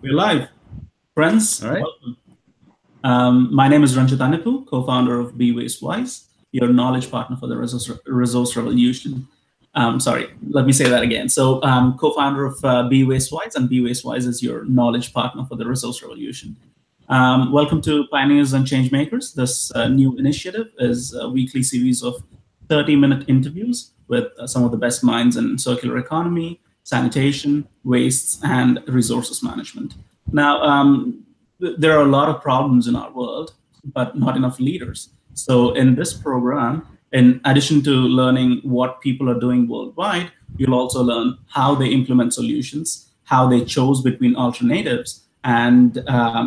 We're live. Friends, All right. welcome. My name is Ranjit Anipu, co-founder of Be Waste Wise, your knowledge partner for the resource revolution. Sorry, let me say that again. So, co-founder of Be Waste Wise, and Be Waste Wise is your knowledge partner for the resource revolution. Welcome to Pioneers and Changemakers. This new initiative is a weekly series of 30-minute interviews with some of the best minds in circular economy, sanitation, wastes, and resources management. Now, there are a lot of problems in our world, but not enough leaders. So in this program, in addition to learning what people are doing worldwide, you'll also learn how they implement solutions, how they chose between alternatives, and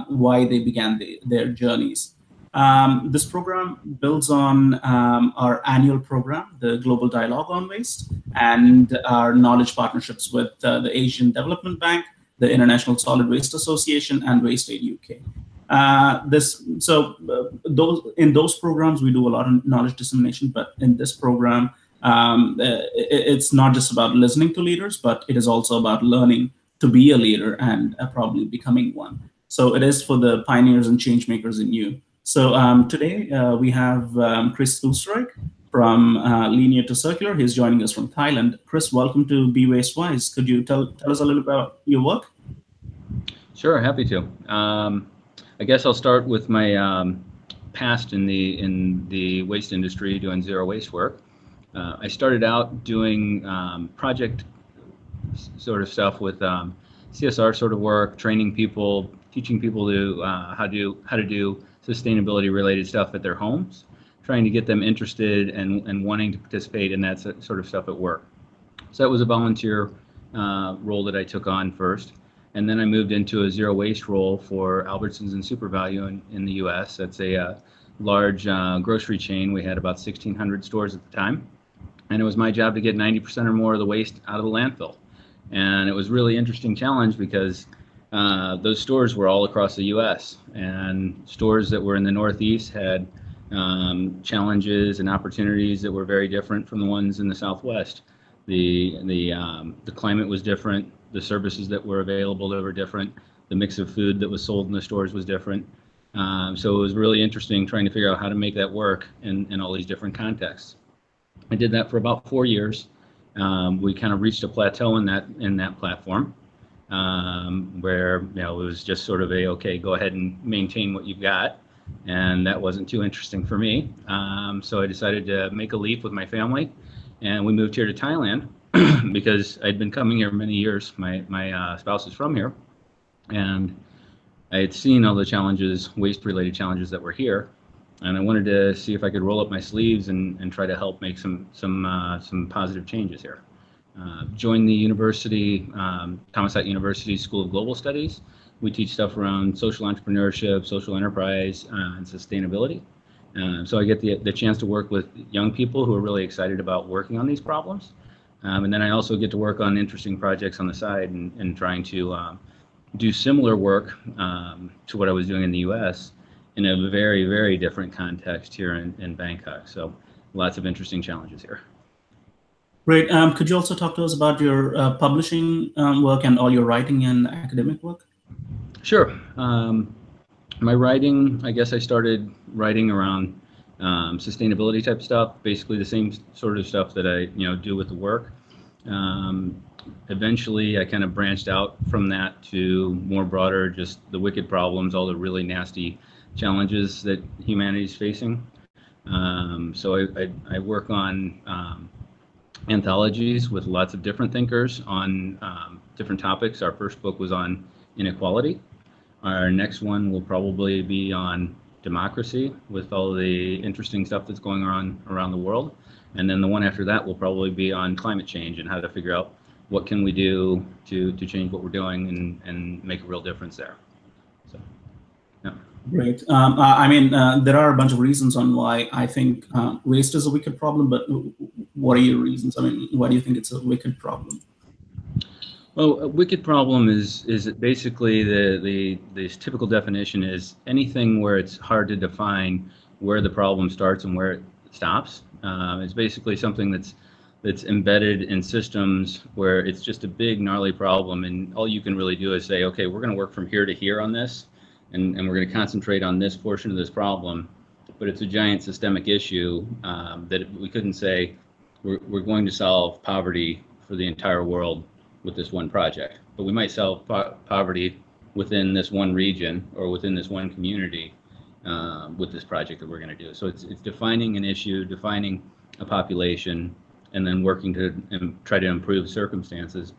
why they began their journeys. This program builds on our annual program, the Global Dialogue on Waste, and our knowledge partnerships with the Asian Development Bank, the International Solid Waste Association, and Waste Aid UK. In those programs, we do a lot of knowledge dissemination, but in this program, it's not just about listening to leaders, but it is also about learning to be a leader and probably becoming one. So it is for the pioneers and change makers in you. So today we have Chris Oestereich from Linear to Circular. He's joining us from Thailand. Chris, welcome to Be Waste Wise. Could you tell us a little about your work? Sure, happy to. I guess I'll start with my past in the waste industry, doing zero waste work. I started out doing project sort of stuff with CSR sort of work, training people, teaching people to how to do sustainability related stuff at their homes, trying to get them interested and wanting to participate in that sort of stuff at work. So that was a volunteer role that I took on first. And then I moved into a zero waste role for Albertsons and SuperValu in the US. That's a large grocery chain. We had about 1,600 stores at the time. And it was my job to get 90% or more of the waste out of the landfill. And it was a really interesting challenge because those stores were all across the US. And stores that were in the Northeast had challenges and opportunities that were very different from the ones in the Southwest. The climate was different. The services that were available that were different. The mix of food that was sold in the stores was different. So it was really interesting trying to figure out how to make that work in all these different contexts. I did that for about 4 years. We kind of reached a plateau in that platform where it was just sort of okay, go ahead and maintain what you've got. And that wasn't too interesting for me. So I decided to make a leap with my family. And we moved here to Thailand because I'd been coming here many years. My spouse is from here, and I had seen all the challenges, waste-related challenges that were here, and I wanted to see if I could roll up my sleeves and try to help make some positive changes here. Joined the university, Thammasat University School of Global Studies. We teach stuff around social entrepreneurship, social enterprise, and sustainability. So I get the chance to work with young people who are really excited about working on these problems. And then I also get to work on interesting projects on the side and trying to do similar work to what I was doing in the US in a very, very different context here in Bangkok. So lots of interesting challenges here. Great. Could you also talk to us about your publishing work and all your writing and academic work? Sure. My writing, I guess I started writing around sustainability type stuff, basically the same sort of stuff that I do with the work. Eventually, I kind of branched out from that to more broader, just the wicked problems, all the really nasty challenges that humanity is facing. So I work on anthologies with lots of different thinkers on different topics. Our first book was on inequality. Our next one will probably be on democracy with all the interesting stuff that's going on around the world. And then the one after that will probably be on climate change and how to figure out what can we do to change what we're doing and make a real difference there. So, yeah. Great. I mean, there are a bunch of reasons on why I think waste is a wicked problem, but what are your reasons? I mean, why do you think it's a wicked problem? Well, a wicked problem is basically the typical definition is anything where it's hard to define where the problem starts and where it stops. It's basically something that's embedded in systems where it's just a big gnarly problem, and all you can really do is say, okay, we're going to work from here to here on this, and we're going to concentrate on this portion of this problem. But it's a giant systemic issue that we couldn't say we're going to solve poverty for the entire world with this one project, but we might solve poverty within this one region or within this one community with this project that we're going to do. So it's defining an issue, defining a population, and then working to try to improve circumstances.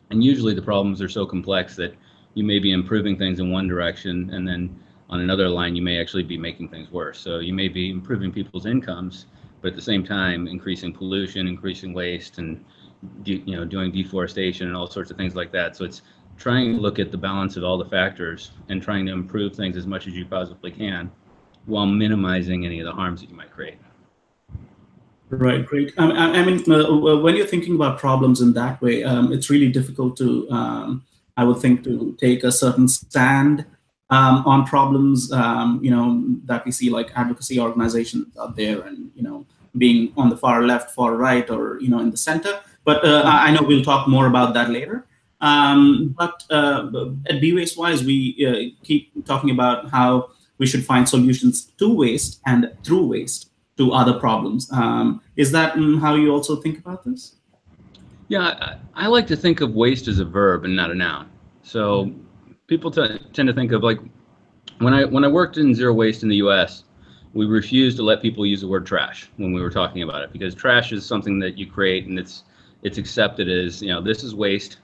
And usually the problems are so complex that you may be improving things in one direction, and then on another line you may actually be making things worse. So you may be improving people's incomes, but at the same time increasing pollution, increasing waste, and doing deforestation and all sorts of things like that. So it's trying to look at the balance of all the factors and trying to improve things as much as you possibly can while minimizing any of the harms that you might create. Right, great. I mean, when you're thinking about problems in that way, it's really difficult to, I would think, to take a certain stand on problems, that we see, like advocacy organizations out there, and being on the far left, far right, or in the center. But I know we'll talk more about that later. But at BWasteWise, we keep talking about how we should find solutions to waste and through waste to other problems. Is that how you also think about this? Yeah, I like to think of waste as a verb and not a noun. So people tend to think of, like, when I worked in zero waste in the US, we refused to let people use the word trash when we were talking about it, because trash is something that you create, and it's accepted as, this is waste.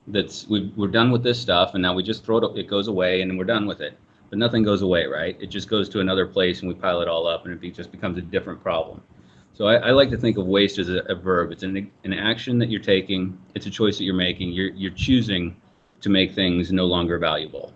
We're done with this stuff, and now we just throw it goes away, and we're done with it. But nothing goes away, right? It just goes to another place, and we pile it all up, and it just becomes a different problem. So I like to think of waste as a verb. It's an action that you're taking. It's a choice that you're making. You're choosing to make things no longer valuable.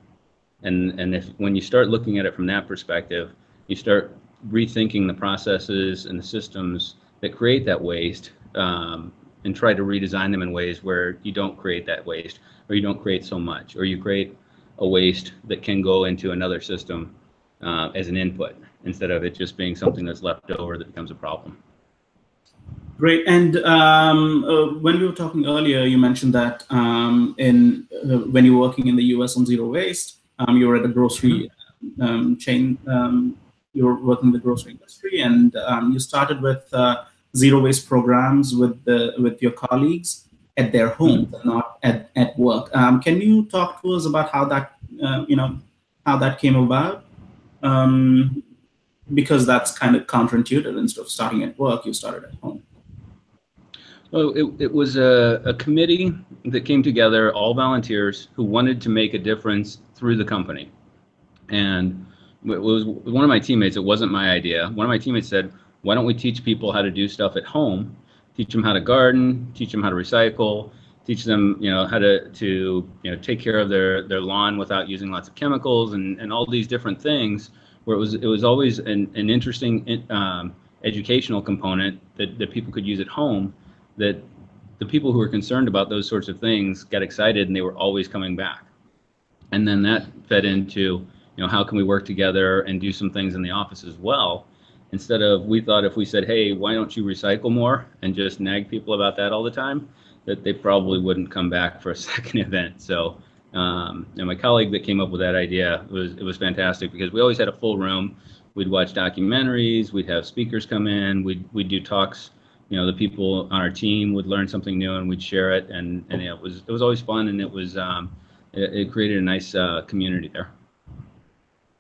And when you start looking at it from that perspective, you start rethinking the processes and the systems that create that waste, and try to redesign them in ways where you don't create that waste, or you don't create so much, or you create a waste that can go into another system as an input, instead of it just being something that's left over that becomes a problem. Great. And when we were talking earlier, you mentioned that when you were working in the US on zero waste, you were at a grocery chain. You were working in the grocery industry, and you started with zero waste programs with your colleagues at their homes, and not at work. Can you talk to us about how that how that came about? Because that's kind of counterintuitive. Instead of starting at work, you started at home. Well, it was a committee that came together, all volunteers who wanted to make a difference through the company. And it was one of my teammates. It wasn't my idea. One of my teammates said, why don't we teach people how to do stuff at home? Teach them how to garden, teach them how to recycle, teach them how to take care of their lawn without using lots of chemicals, and all these different things, where it was always an interesting educational component that people could use at home, that the people who were concerned about those sorts of things got excited, and they were always coming back. And then that fed into, how can we work together and do some things in the office as well? Instead of, we thought if we said, hey, why don't you recycle more, and just nag people about that all the time, that they probably wouldn't come back for a second event. So, and my colleague that came up with that idea, it was fantastic, because we always had a full room. We'd watch documentaries, we'd have speakers come in, we'd do talks. The people on our team would learn something new, and we'd share it, and it was always fun, and it created a nice community there.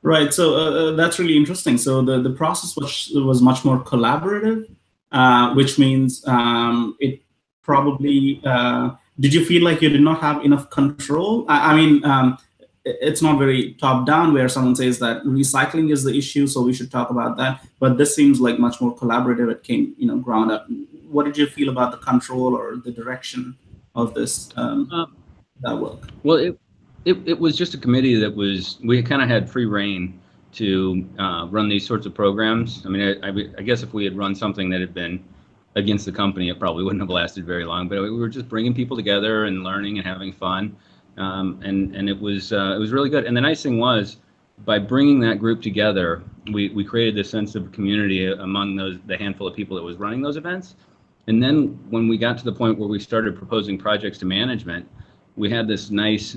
Right. So that's really interesting. So the process was much more collaborative, which means it probably, did you feel like you did not have enough control? I mean, it's not very top down, where someone says that recycling is the issue, so we should talk about that. But this seems like much more collaborative. It came, ground up. What did you feel about the control or the direction of this that work? Well, it was just a committee that we kind of had free reign to run these sorts of programs. I mean, I guess if we had run something that had been against the company, it probably wouldn't have lasted very long. But we were just bringing people together and learning and having fun. And it was really good. And the nice thing was, by bringing that group together, we created this sense of community among the handful of people that was running those events. And then when we got to the point where we started proposing projects to management, we had this nice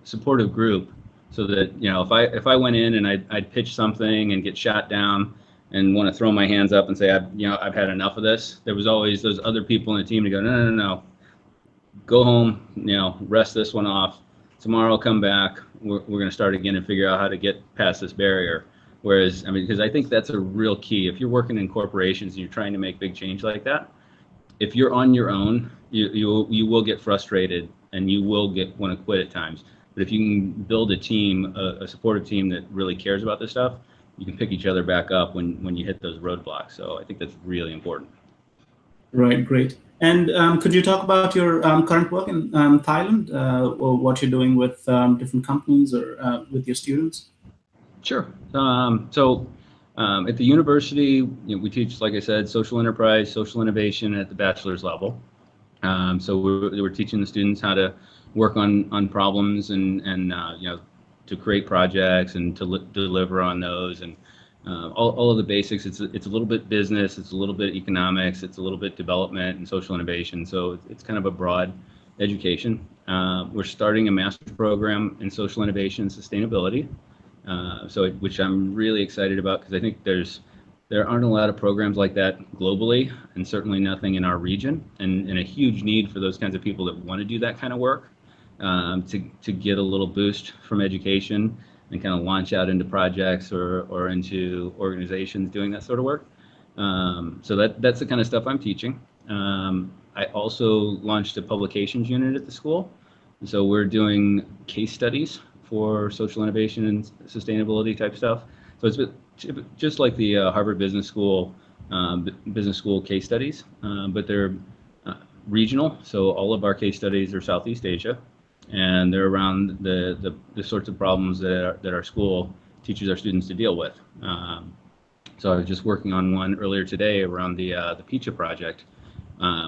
supportive group, so that, you know, if I went in and I'd pitch something and get shot down and want to throw my hands up and say, I've had enough of this, there was always those other people in the team to go, no, go home, you know, rest this one off. Tomorrow, come back. We're going to start again and figure out how to get past this barrier. Whereas, I mean, because I think that's a real key. If you're working in corporations and you're trying to make big change like that, if you're on your own, you will get frustrated and you will want to quit at times. But if you can build a team, a supportive team that really cares about this stuff, you can pick each other back up when you hit those roadblocks. So I think that's really important. Right, great. And could you talk about your current work in Thailand, or what you're doing with different companies or with your students? Sure. At the university, you know, we teach, like I said, social enterprise, social innovation at the bachelor's level. So we're teaching the students how to work on problems and you know, to create projects and to deliver on those, and all of the basics. It's a little bit business, it's a little bit economics, it's a little bit development and social innovation. So it's kind of a broad education. We're starting a master's program in social innovation and sustainability. Which I'm really excited about, because I think there aren't a lot of programs like that globally, and certainly nothing in our region, and a huge need for those kinds of people that want to do that kind of work, to get a little boost from education and kind of launch out into projects or into organizations doing that sort of work. So that's the kind of stuff I'm teaching. I also launched a publications unit at the school, so we're doing case studies for social innovation and sustainability type stuff. So it's just like the Harvard Business School case studies, but they're regional. So all of our case studies are Southeast Asia, and they're around the sorts of problems that our school teaches our students to deal with. So I was just working on one earlier today around the Pizza Project,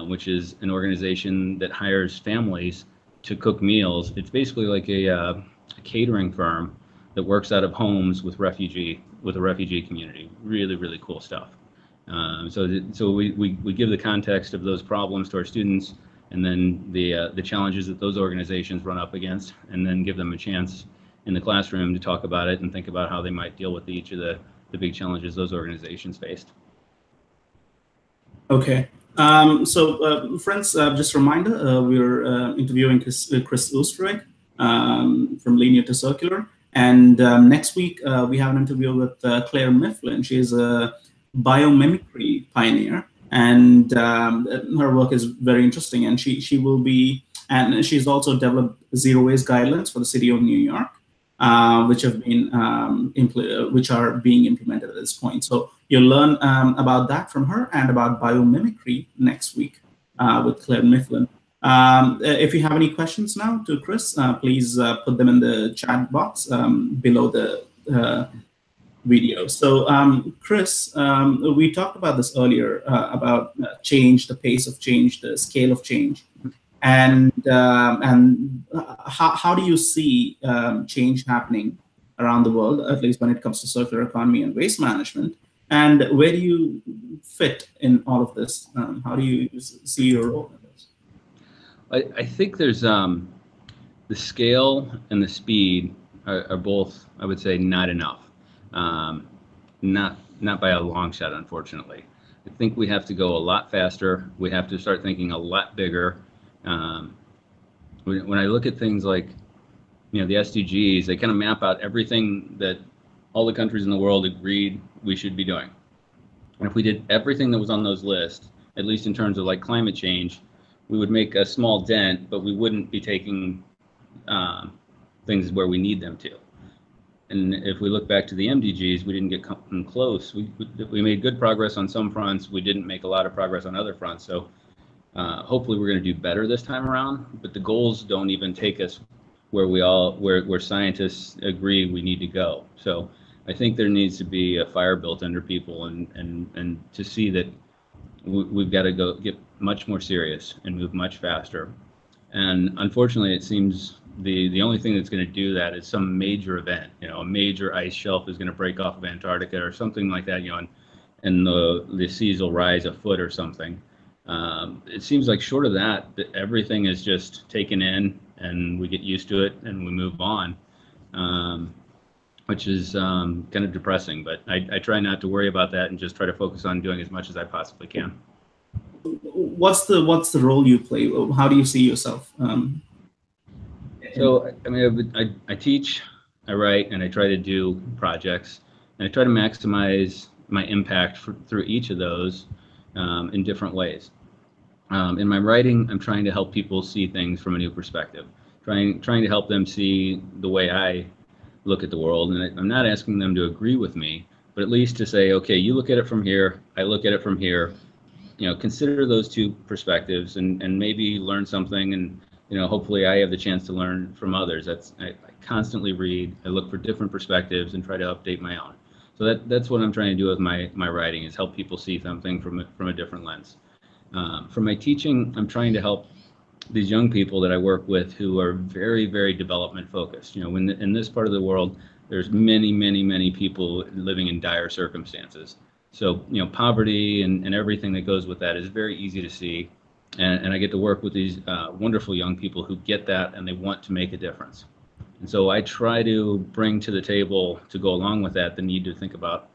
which is an organization that hires families to cook meals. It's basically like a catering firm that works out of homes with a refugee community. Really, really cool stuff. So we give the context of those problems to our students, and then the challenges that those organizations run up against, and then give them a chance in the classroom to talk about it and think about how they might deal with each of the big challenges those organizations faced. Okay. Friends, just a reminder, we're interviewing Chris Oestereich from Linear to Circular. And next week, we have an interview with Claire Mifflin. She is a biomimicry pioneer, and her work is very interesting. And she will be, and she's also developed zero waste guidelines for the city of New York, which have been which are being implemented at this point. So you'll learn about that from her, and about biomimicry next week with Claire Mifflin. If you have any questions now to Chris, please put them in the chat box below the video. So Chris, we talked about this earlier, about change, the pace of change, the scale of change. And how do you see change happening around the world, at least when it comes to circular economy and waste management? And where do you fit in all of this? How do you see your role in this? I think there's the scale and the speed are both, I would say, not enough. Not by a long shot, unfortunately. I think we have to go a lot faster. We have to start thinking a lot bigger. When I look at things like, you know, the SDGs, they kind of map out everything that all the countries in the world agreed we should be doing. And if we did everything that was on those lists, at least in terms of like climate change, we would make a small dent, but we wouldn't be taking things where we need them to. And if we look back to the MDGs, we didn't get close. We made good progress on some fronts. We didn't make a lot of progress on other fronts. So hopefully we're going to do better this time around. But the goals don't even take us where scientists agree we need to go. So I think there needs to be a fire built under people, and to see that we've got to go get much more serious and move much faster. And unfortunately, it seems the only thing that's going to do that is some major event. You know, a major ice shelf is going to break off of Antarctica or something like that. You know, and the seas will rise a foot or something. It seems like short of that, everything is just taken in and we get used to it and we move on, which is kind of depressing. But I try not to worry about that and just try to focus on doing as much as I possibly can. What's the role you play? How do you see yourself? So, I mean, I teach, I write, and I try to do projects, and I try to maximize my impact through each of those in different ways. In my writing, I'm trying to help people see things from a new perspective, trying to help them see the way I look at the world. And I'm not asking them to agree with me, but at least to say, okay, you look at it from here, I look at it from here. You know, consider those two perspectives and maybe learn something. And you know, hopefully I have the chance to learn from others. I constantly read, I look for different perspectives and try to update my own. So that's what I'm trying to do with my writing, is help people see something from a different lens. For my teaching, I'm trying to help these young people that I work with who are very, very development focused. You know, in this part of the world, there's many people living in dire circumstances. So, you know, poverty and everything that goes with that is very easy to see. And I get to work with these wonderful young people who get that and they want to make a difference. And so I try to bring to the table, to go along with that, the need to think about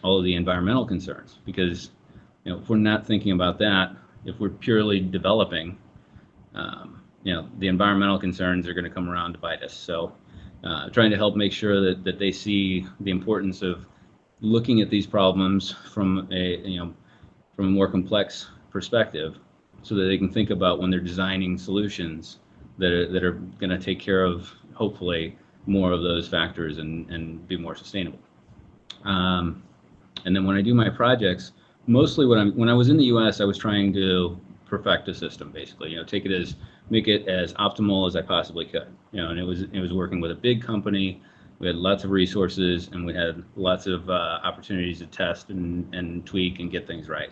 all of the environmental concerns. Because, you know, if we're not thinking about that, if we're purely developing, you know, the environmental concerns are going to come around to bite us. So trying to help make sure that they see the importance of looking at these problems from a more complex perspective, so that they can think about when they're designing solutions that are going to take care of, hopefully, more of those factors and be more sustainable. And then when I do my projects, mostly when I was in the U.S., I was trying to perfect a system, basically. You know, make it as optimal as I possibly could. You know, and it was working with a big company. We had lots of resources and we had lots of opportunities to test and tweak and get things right.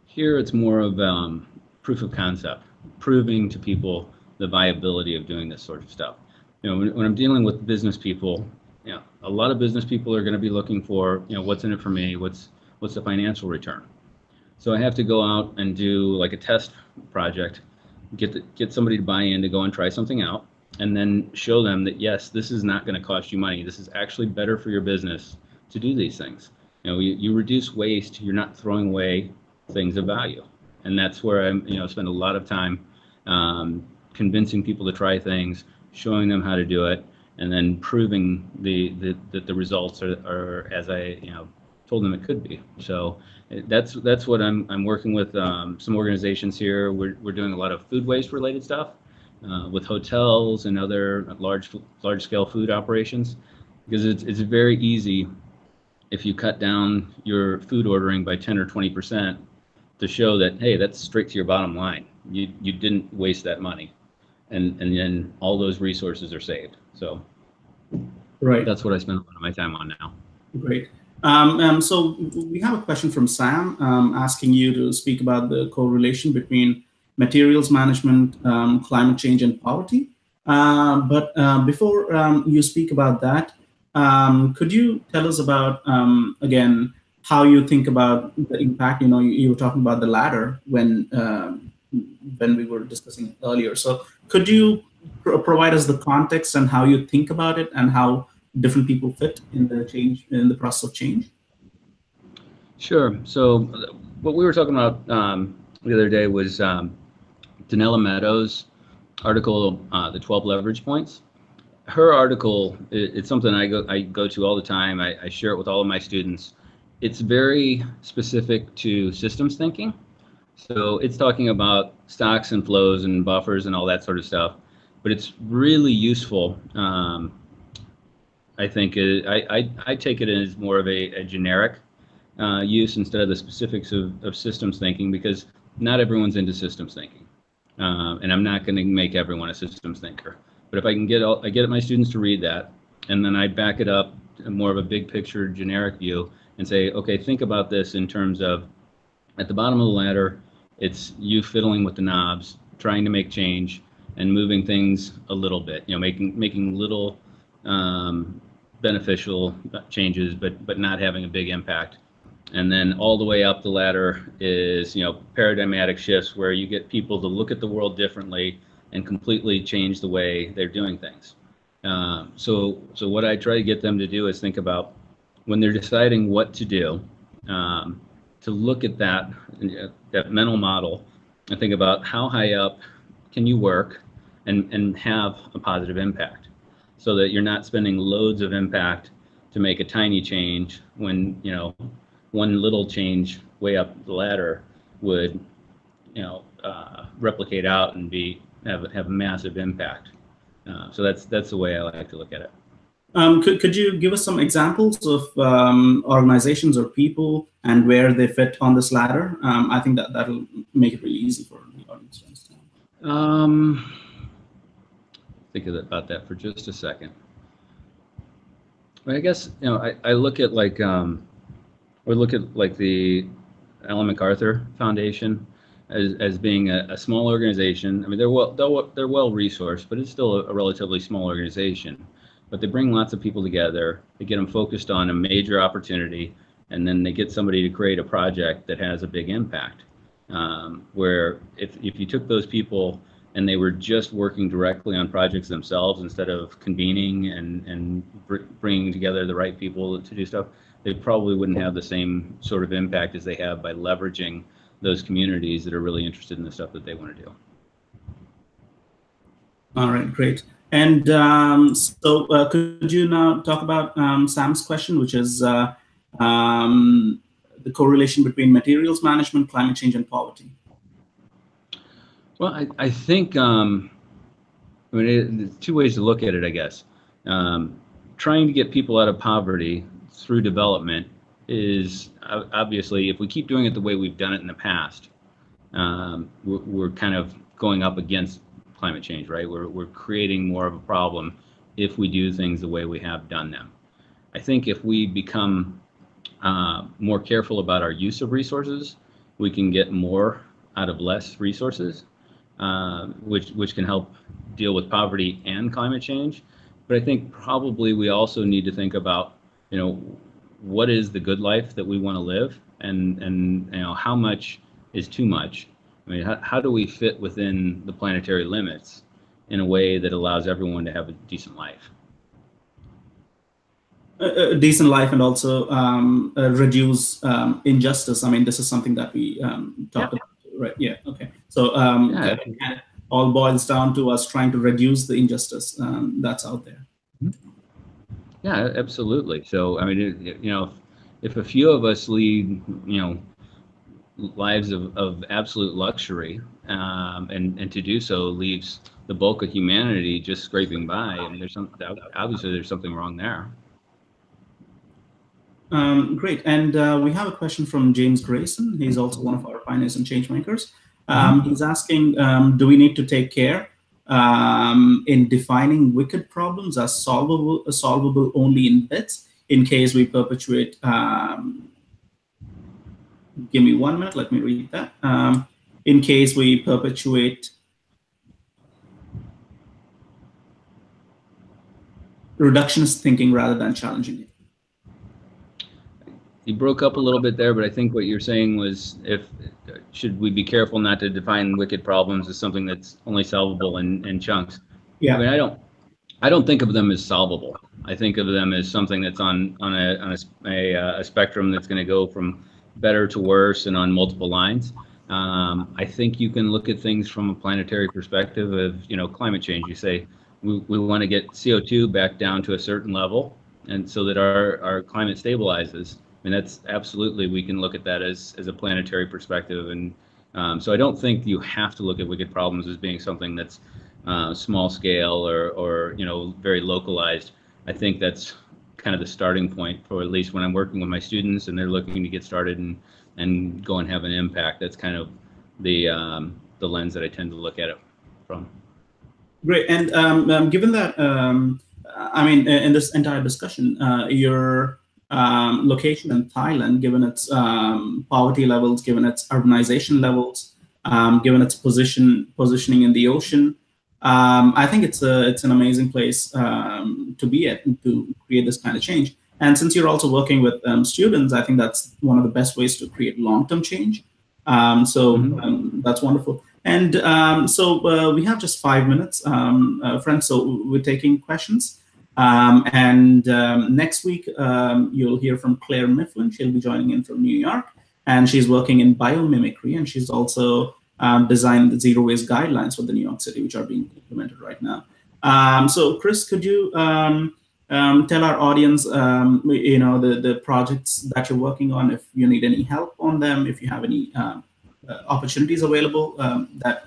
Here, it's more of proof of concept, proving to people the viability of doing this sort of stuff. You know, when I'm dealing with business people, you know, a lot of business people are going to be looking for, you know, what's in it for me, what's the financial return. So I have to go out and do like a test project, get somebody to buy in to go and try something out, and then show them that yes, this is not going to cost you money. This is actually better for your business to do these things. You know, you reduce waste. You're not throwing away things of value. And that's where I spend a lot of time convincing people to try things, showing them how to do it, and then proving that the results are as I told them it could be. So that's what I'm working with some organizations here. We're doing a lot of food waste related stuff with hotels and other large scale food operations, because it's very easy if you cut down your food ordering by 10 or 20%. To show that, hey, that's straight to your bottom line. You didn't waste that money, and then all those resources are saved. So, right, that's what I spend a lot of my time on now. Great. So we have a question from Sam asking you to speak about the correlation between materials management, climate change, and poverty. But before you speak about that, could you tell us about again, how you think about the impact? You were talking about the ladder when we were discussing earlier. So could you provide us the context and how you think about it and how different people fit in the process of change? Sure. So what we were talking about the other day was Donella Meadows' article, The 12 Leverage Points. Her article, it's something I go to all the time. I share it with all of my students. It's very specific to systems thinking. So it's talking about stocks and flows and buffers and all that sort of stuff. But it's really useful. I think I take it as more of a generic use instead of the specifics of systems thinking, because not everyone's into systems thinking. And I'm not going to make everyone a systems thinker. But if I can get my students to read that, and then I back it up in more of a big picture generic view and say, okay, think about this in terms of at the bottom of the ladder, it's you fiddling with the knobs, trying to make change and moving things a little bit, making little beneficial changes, but not having a big impact. And then all the way up the ladder is, paradigmatic shifts where you get people to look at the world differently and completely change the way they're doing things. So what I try to get them to do is think about when they're deciding what to do, to look at that mental model and think about how high up can you work and have a positive impact, so that you're not spending loads of impact to make a tiny change when one little change way up the ladder would replicate out and have a massive impact. So that's the way I like to look at it. Could you give us some examples of organizations or people and where they fit on this ladder? I think that'll make it really easy for the audience to understand. Think about that for just a second. I guess I look at like the Ellen MacArthur Foundation as being a small organization. I mean, they're well resourced, but it's still a relatively small organization. But they bring lots of people together. They get them focused on a major opportunity, and then they get somebody to create a project that has a big impact. Where if you took those people and they were just working directly on projects themselves instead of convening and bringing together the right people to do stuff, they probably wouldn't have the same sort of impact as they have by leveraging those communities that are really interested in the stuff that they want to do. All right, great. And so could you now talk about Sam's question, which is the correlation between materials management, climate change, and poverty? Well, I think, there's two ways to look at it, I guess. Trying to get people out of poverty through development is obviously, if we keep doing it the way we've done it in the past, we're kind of going up against climate change, right? We're creating more of a problem if we do things the way we have done them. I think if we become more careful about our use of resources, we can get more out of less resources, which can help deal with poverty and climate change. But I think probably we also need to think about, what is the good life that we want to live, and how much is too much. I mean, how do we fit within the planetary limits in a way that allows everyone to have a decent life? A decent life, and also reduce injustice. I mean, this is something that we talked about, right? Yeah, okay. So it all boils down to us trying to reduce the injustice that's out there. Yeah, absolutely. So, I mean, if a few of us lead, lives of absolute luxury, and to do so leaves the bulk of humanity just scraping by, and obviously there's something wrong there. Great, and we have a question from James Grayson. He's also one of our pioneers and change makers. He's asking, do we need to take care in defining wicked problems as solvable only in bits, in case we perpetuate give me 1 minute, let me read that. In case we perpetuate reductionist thinking rather than challenging it. You broke up a little bit there, but I think what you're saying was, should we be careful not to define wicked problems as something that's only solvable in chunks? Yeah. I mean, I don't think of them as solvable. I think of them as something that's on a spectrum that's going to go from better to worse and on multiple lines. I think you can look at things from a planetary perspective of, climate change. You say we want to get CO2 back down to a certain level, and so that our climate stabilizes. I mean, that's absolutely, we can look at that as a planetary perspective. And so I don't think you have to look at wicked problems as being something that's small scale or very localized. I think that's kind of the starting point for, at least when I'm working with my students and they're looking to get started and go and have an impact. That's kind of the lens that I tend to look at it from. Great. And given that, I mean, in this entire discussion, your location in Thailand, given its poverty levels, given its urbanization levels, given its positioning in the ocean, I think it's an amazing place to be at and to create this kind of change. And since you're also working with students, I think that's one of the best ways to create long-term change. That's wonderful. And we have just 5 minutes, friends, so we're taking questions. Next week, you'll hear from Claire Mifflin. She'll be joining in from New York, and she's working in biomimicry, and she's also designed the zero waste guidelines for the New York City, which are being implemented right now. So Chris, could you tell our audience, the projects that you're working on, if you need any help on them, if you have any opportunities available that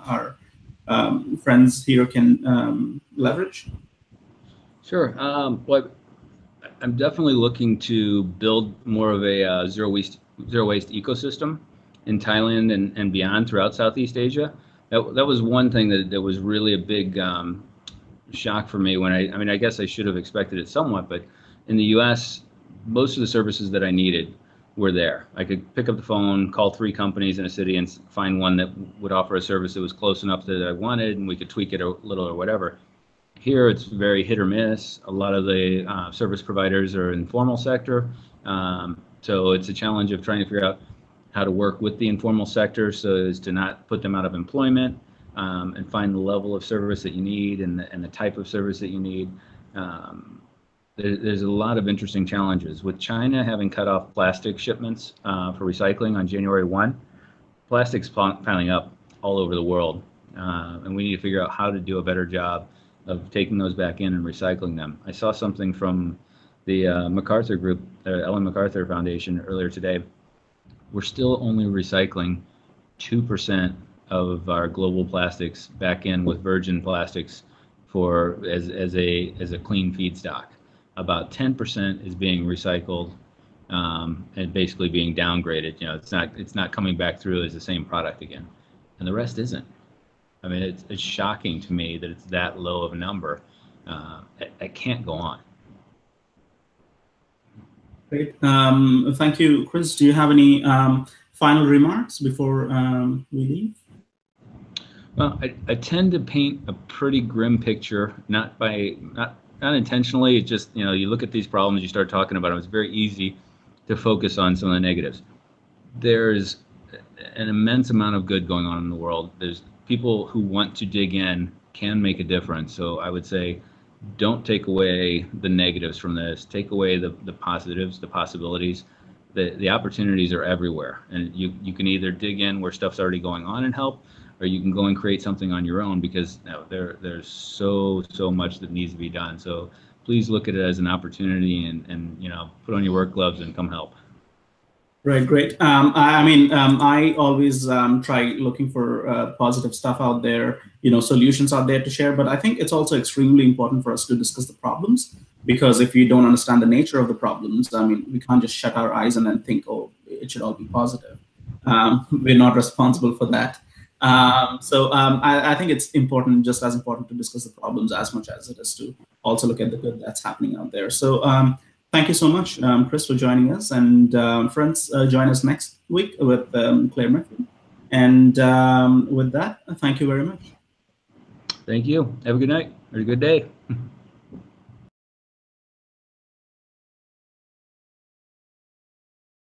our friends here can leverage? Sure. Well, I'm definitely looking to build more of a zero waste ecosystem in Thailand and beyond throughout Southeast Asia. That was one thing that was really a big shock for me when I guess I should have expected it somewhat, but in the US, most of the services that I needed were there. I could pick up the phone, call 3 companies in a city and find one that would offer a service that was close enough that I wanted, and we could tweak it a little or whatever. Here, it's very hit or miss. A lot of the service providers are in the informal sector. So it's a challenge of trying to figure out how to work with the informal sector so as to not put them out of employment, and find the level of service that you need and the type of service that you need. There's a lot of interesting challenges. With China having cut off plastic shipments for recycling on January 1, plastic's piling up all over the world. And we need to figure out how to do a better job of taking those back in and recycling them. I saw something from the MacArthur Group, Ellen MacArthur Foundation earlier today. We're still only recycling 2% of our global plastics back in with virgin plastics as a clean feedstock. About 10% is being recycled and basically being downgraded. It's not coming back through as the same product again, and the rest isn't. I mean, it's shocking to me that it's that low of a number. It can't go on. Great. Thank you, Chris. Do you have any final remarks before we leave? Well, I tend to paint a pretty grim picture, not intentionally. It's just, you look at these problems, you start talking about them. It's very easy to focus on some of the negatives. There's an immense amount of good going on in the world. There's people who want to dig in, can make a difference. So I would say, don't take away the negatives from this. Take away the positives, the possibilities. The opportunities are everywhere, and you can either dig in where stuff's already going on and help, or you can go and create something on your own, because there's so much that needs to be done. So please look at it as an opportunity and put on your work gloves and come help. Right, great. I always try looking for positive stuff out there, solutions out there to share. But I think it's also extremely important for us to discuss the problems, because if you don't understand the nature of the problems, we can't just shut our eyes and then think, oh, it should all be positive. We're not responsible for that. I think it's important, just as important, to discuss the problems as much as it is to also look at the good that's happening out there. So thank you so much, Chris, for joining us. And friends, join us next week with Claire Mifflin. And with that, thank you very much. Thank you. Have a good night or a good day.